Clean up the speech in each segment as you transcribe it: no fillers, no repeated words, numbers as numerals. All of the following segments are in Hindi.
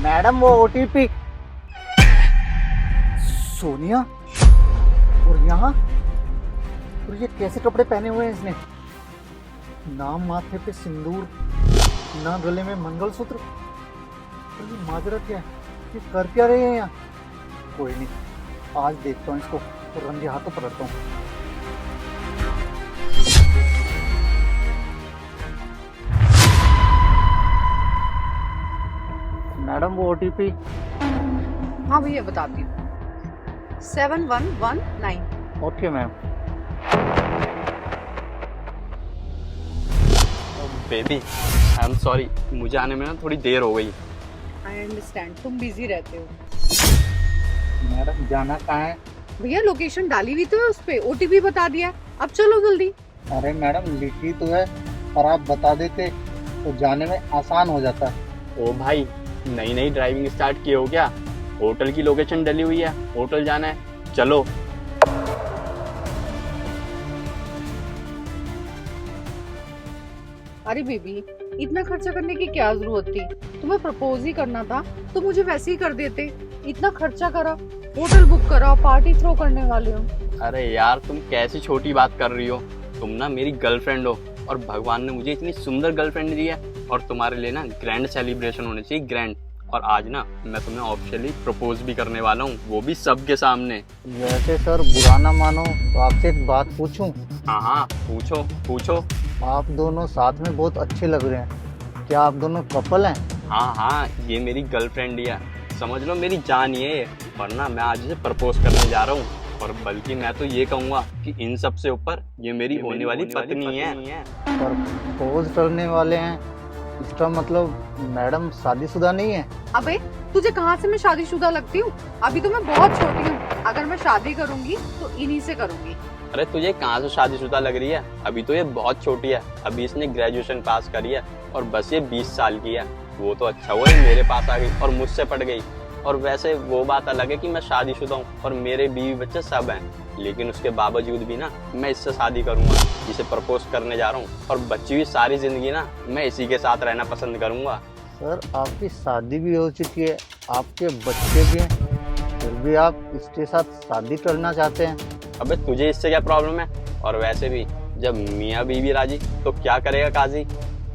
मैडम वो ओटीपी। सोनिया, और यहाँ, और ये कैसे कपड़े पहने हुए हैं इसने? ना माथे पे सिंदूर, ना गले में मंगलसूत्र। और ये माजरा क्या है? ये कर क्या रहे हैं यहाँ? कोई नहीं, आज देखता हूँ इसको तो रंगे हाथों पकड़ता हूँ। मैडम वो ओटीपी। हाँ भैया बताती हूँ, 7119। Okay ma'am. Baby I am sorry, मुझे आने में ना थोड़ी देर हो गई। आई अंडरस्टैंड, तुम बिजी रहते हो। मैडम जाना कहाँ है? भैया लोकेशन डाली हुई तो है उस पे, ओटीपी बता दिया, अब चलो जल्दी। अरे मैडम लिखी तो है, पर आप बता देते तो जाने में आसान हो जाता। ओ भाई, नई नई ड्राइविंग स्टार्ट किए हो क्या? होटल की लोकेशन डली हुई है, होटल जाना है, चलो। अरे बेबी, इतना खर्चा करने की क्या जरूरत थी? तुम्हें प्रपोज ही करना था तो मुझे वैसे ही कर देते। इतना खर्चा करा, होटल बुक करा, पार्टी थ्रो करने वाले हो। अरे यार, तुम कैसी छोटी बात कर रही हो? तुम ना मेरी गर्लफ्रेंड हो, और भगवान ने मुझे इतनी सुंदर गर्लफ्रेंड दी है, और तुम्हारे लिए ना ग्रैंड सेलिब्रेशन होना चाहिए, ग्रैंड। और आज ना मैं तुम्हें ऑफिशियली प्रपोज भी करने वाला हूँ, वो भी सबके सामने। वैसे सर बुरा ना मानो तो आपसे एक बात पूछूं? हाँ हाँ, पूछो पूछो। आप दोनों साथ में बहुत अच्छे लग रहे हैं, क्या आप दोनों कपल हैं? हाँ हाँ, ये मेरी गर्लफ्रेंड ही है, समझ लो मेरी जान ही है ये। वरना मैं आज इसे प्रपोज करने जा रहा हूँ, और बल्कि मैं तो ये कहूँगा कि इन सब से ऊपर ये मेरी होने वाली पत्नी है। प्रपोज करने वाले हैं, इसका मतलब मैडम शादीशुदा नहीं है? अबे तुझे कहाँ से मैं शादीशुदा लगती हूँ? अभी तो मैं बहुत छोटी हूँ, अगर मैं शादी करूंगी तो इन्हीं से करूंगी। अरे तुझे कहाँ से शादीशुदा लग रही है? अभी तो ये बहुत छोटी है, अभी इसने ग्रेजुएशन पास करी है, और बस ये 20 साल की है। वो तो अच्छा हुआ ये मेरे पास आ गई और मुझसे पट गई। और वैसे वो बात अलग है कि मैं शादीशुदा हूँ और मेरे बीवी बच्चे सब हैं, लेकिन उसके बावजूद भी ना मैं इससे शादी करूंगा, जिसे प्रपोज करने जा रहा हूँ, और बच्ची हुई सारी जिंदगी ना मैं इसी के साथ रहना पसंद करूंगा। सर आपकी शादी भी हो चुकी है, आपके बच्चे भी हैं, फिर भी आप इसके साथ शादी करना चाहते हैं? अबे तुझे इससे क्या प्रॉब्लम है? और वैसे भी जब मियाँ बीवी राजी तो क्या करेगा काजी?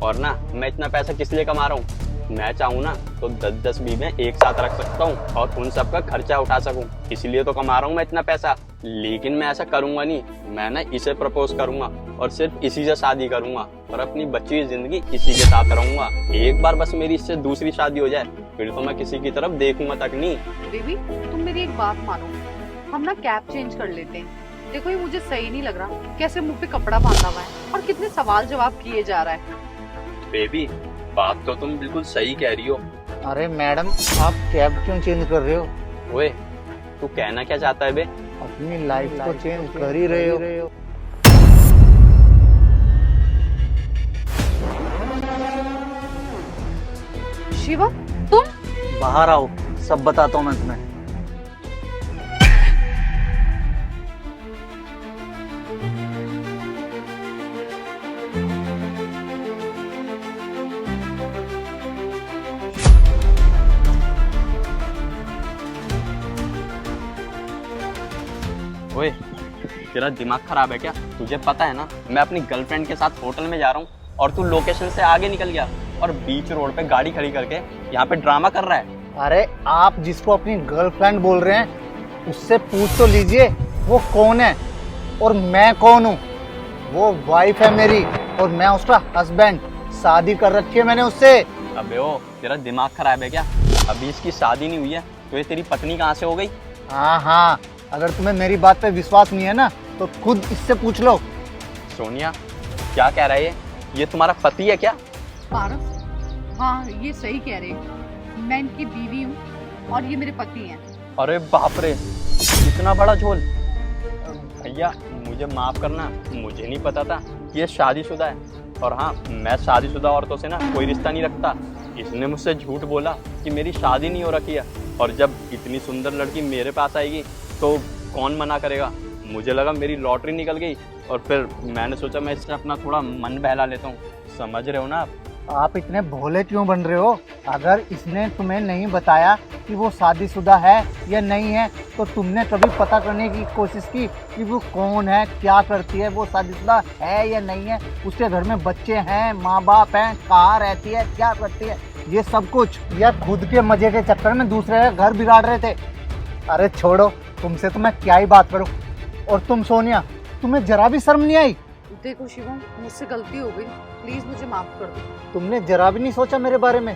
और ना मैं इतना पैसा किस लिए कमा रहा हूँ? मैं चाहूँ ना तो 10-10 बीवियाँ एक साथ रख सकता हूँ और उन सब का खर्चा उठा सकूँ, इसलिए तो कमा रहा हूँ मैं इतना पैसा। लेकिन मैं ऐसा करूंगा नहीं, मैं ना इसे प्रपोज करूंगा और सिर्फ इसी से शादी करूंगा, और अपनी बच्ची की जिंदगी इसी के साथ रहूंगा। एक बार बस मेरी इससे दूसरी शादी हो जाए, फिर तो मैं किसी की तरफ देखूंगा तक नहीं। बेबी तुम मेरी एक बात मानो, हम ना कैब चेंज कर लेते हैं। देखो ये मुझे सही नहीं लग रहा, कैसे मुंह पे कपड़ा बांधा हुआ है और कितने सवाल जवाब किए जा रहा है। बेबी बात तो तुम बिल्कुल सही कह रही हो। अरे मैडम आप कैब क्यों चेंज कर रहे हो? ओए तू कहना क्या चाहता है बे? अपनी लाइफ तो चेंज कर ही रहे हो। शिवा तुम? बाहर आओ, सब बताता हूँ मैं तुम्हें। ओए तेरा दिमाग खराब है क्या? तुझे पता है ना मैं अपनी गर्लफ्रेंड के साथ होटल में जा रहा हूँ, और तू लोकेशन से आगे निकल गया और बीच रोड पे गाड़ी खड़ी करके यहाँ पे ड्रामा कर रहा है। अरे आप जिसको अपनी गर्लफ्रेंड बोल रहे हैं उससे पूछ तो लीजिए वो कौन है और मैं कौन हूँ। वो वाइफ है मेरी और मैं उसका हस्बैंड, शादी कर रखी है मैंने उससे। अबे ओ तेरा दिमाग खराब है क्या? अभी इसकी शादी नहीं हुई है तो ये तेरी पत्नी कहाँ से हो गई? हाँ, अगर तुम्हें मेरी बात पे विश्वास नहीं है ना तो खुद इससे पूछ लो। सोनिया क्या कह रहा है ये तुम्हारा पति है क्या? पारस हाँ ये सही कह रहे हो, मैं इनकी बीवी हूँ और ये मेरे पति हैं। अरे बाप रे, इतना बड़ा झोल! भैया मुझे माफ करना, मुझे नहीं पता था कि ये शादीशुदा है। और हाँ, मैं शादीशुदा औरतों से ना कोई रिश्ता नहीं रखता। इसने मुझसे झूठ बोला कि मेरी शादी नहीं हो रखी है, और जब इतनी सुंदर लड़की मेरे पास आएगी तो कौन मना करेगा। मुझे लगा मेरी लॉटरी निकल गई, और फिर मैंने सोचा मैं इससे अपना थोड़ा मन बहला लेता हूँ। समझ रहे हो ना आप? आप इतने भोले क्यों बन रहे हो? अगर इसने तुम्हें नहीं बताया कि वो शादीशुदा है या नहीं है, तो तुमने कभी पता करने की कोशिश की कि वो कौन है, क्या करती है, वो शादीशुदा है या नहीं है, उसके घर में बच्चे हैं, माँ बाप हैं, कहाँ रहती है, क्या करती है, ये सब कुछ? या खुद के मजे के चक्कर में दूसरे का घर बिगाड़ रहे थे? अरे छोड़ो, तुमसे तो मैं क्या ही बात करूं। और तुम सोनिया, तुम्हें जरा भी शर्म नहीं आई? देखो शिवम, मुझसे गलती हो गई, प्लीज मुझे माफ कर दो। तुमने जरा भी नहीं सोचा मेरे बारे में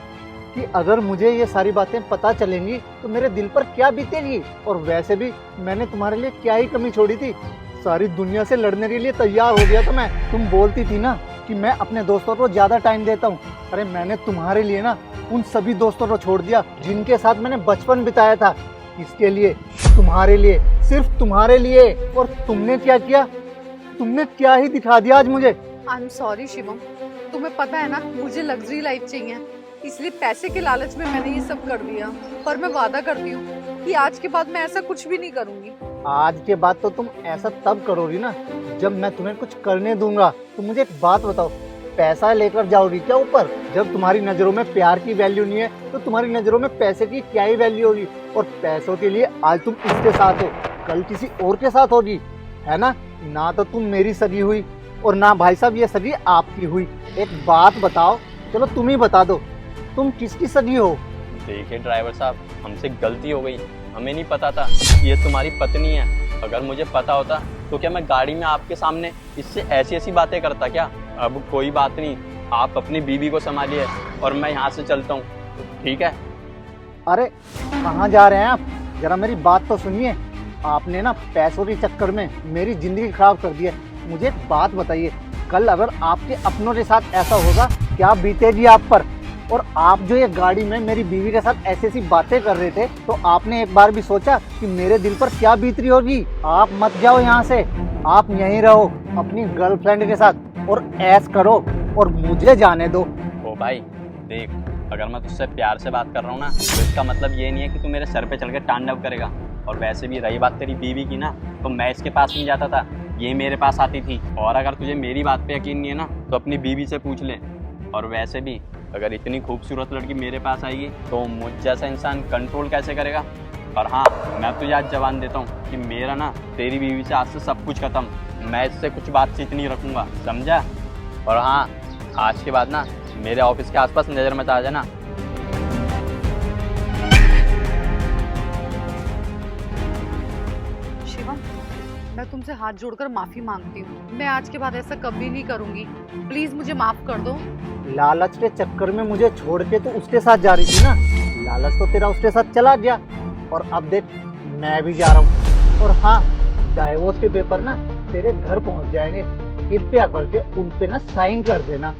कि अगर मुझे ये सारी बातें पता चलेंगी तो मेरे दिल पर क्या बीतेगी? और वैसे भी मैंने तुम्हारे लिए क्या ही कमी छोड़ी थी? सारी दुनिया से लड़ने के लिए तैयार हो गया था मैं। तुम बोलती थी ना कि मैं अपने दोस्तों को ज्यादा टाइम देता हूँ। अरे मैंने तुम्हारे लिए ना उन सभी दोस्तों को छोड़ दिया जिनके साथ मैंने बचपन बिताया था। इसके लिए, तुम्हारे लिए, सिर्फ तुम्हारे लिए। और तुमने क्या किया? तुमने क्या ही दिखा दिया आज मुझे। आई एम सॉरी शिवम, तुम्हें पता है ना मुझे लग्जरी लाइफ चाहिए, इसलिए पैसे के लालच में मैंने ये सब कर दिया। पर मैं वादा करती हूँ कि आज के बाद मैं ऐसा कुछ भी नहीं करूँगी। आज के बाद तो तुम ऐसा तब करोगी ना जब मैं तुम्हें कुछ करने दूंगा। तो मुझे एक बात बताओ, पैसा लेकर जाओगी क्या ऊपर? जब तुम्हारी नजरों में प्यार की वैल्यू नहीं है तो तुम्हारी नजरों में पैसे की क्या ही वैल्यू होगी? और पैसों के लिए आज तुम इसके साथ हो, कल किसी और के साथ होगी, है ना? ना तो तुम मेरी सगी हुई और ना भाई साहब ये सगी आपकी हुई। एक बात बताओ, चलो तुम ही बता दो, तुम किसकी सगी हो? देखिए ड्राइवर साहब, हमसे गलती हो गई, हमें नहीं पता था कि ये तुम्हारी पत्नी है। अगर मुझे पता होता तो क्या मैं गाड़ी में आपके सामने इससे ऐसी ऐसी बातें करता क्या? अब कोई बात नहीं, आप अपनी बीवी को संभालिए और मैं यहाँ से चलता हूँ, ठीक है? अरे कहाँ जा रहे हैं आप? जरा मेरी बात तो सुनिए। आपने ना पैसों के चक्कर में मेरी जिंदगी खराब कर दी है। मुझे एक बात बताइए, कल अगर आपके अपनों के साथ ऐसा होगा, क्या बीतेगी आप पर? और आप जो ये गाड़ी में मेरी बीवी के साथ ऐसी ऐसी बातें कर रहे थे, तो आपने एक बार भी सोचा कि मेरे दिल पर क्या बीत रही होगी? आप मत जाओ यहाँ से, आप यहीं रहो अपनी गर्लफ्रेंड के साथ और ऐश करो और मुझे जाने दो। ओ भाई देख, अगर मैं तुझसे प्यार से बात कर रहा हूँ ना, तो इसका मतलब ये नहीं है कि तू मेरे सर पे चढ़ के तांडव करेगा। और वैसे भी रही बात तेरी बीवी की ना, तो मैं इसके पास नहीं जाता था, ये मेरे पास आती थी। और अगर तुझे मेरी बात पे यकीन नहीं है ना, तो अपनी बीवी से पूछ ले। और वैसे भी अगर इतनी खूबसूरत लड़की मेरे पास आएगी तो मुझ जैसा इंसान कंट्रोल कैसे करेगा? और हाँ, मैं तुझे आज जवान देता हूँ कि मेरा ना तेरी बीवी से आज से सब कुछ खत्म, मैं इससे कुछ बातचीत नहीं रखूँगा, समझा? और हाँ, आज के बाद ना मेरे ऑफिस के आसपास नज़र मत आ जाना। शिवम, मैं तुमसे हाथ जोड़कर माफी मांगती हूँ, मैं आज के बाद ऐसा कभी नहीं करूँगी, प्लीज मुझे माफ कर दो। लालच के चक्कर में मुझे छोड़ के तो उसके साथ जा रही थी ना, लालच तो तेरा उसके साथ चला गया। और अब देख, मैं भी जा रहा हूँ। और हाँ, डाइवोर्स के पेपर ना तेरे घर पहुँच जाएंगे, कृपया करके उन पे ना साइन कर देना।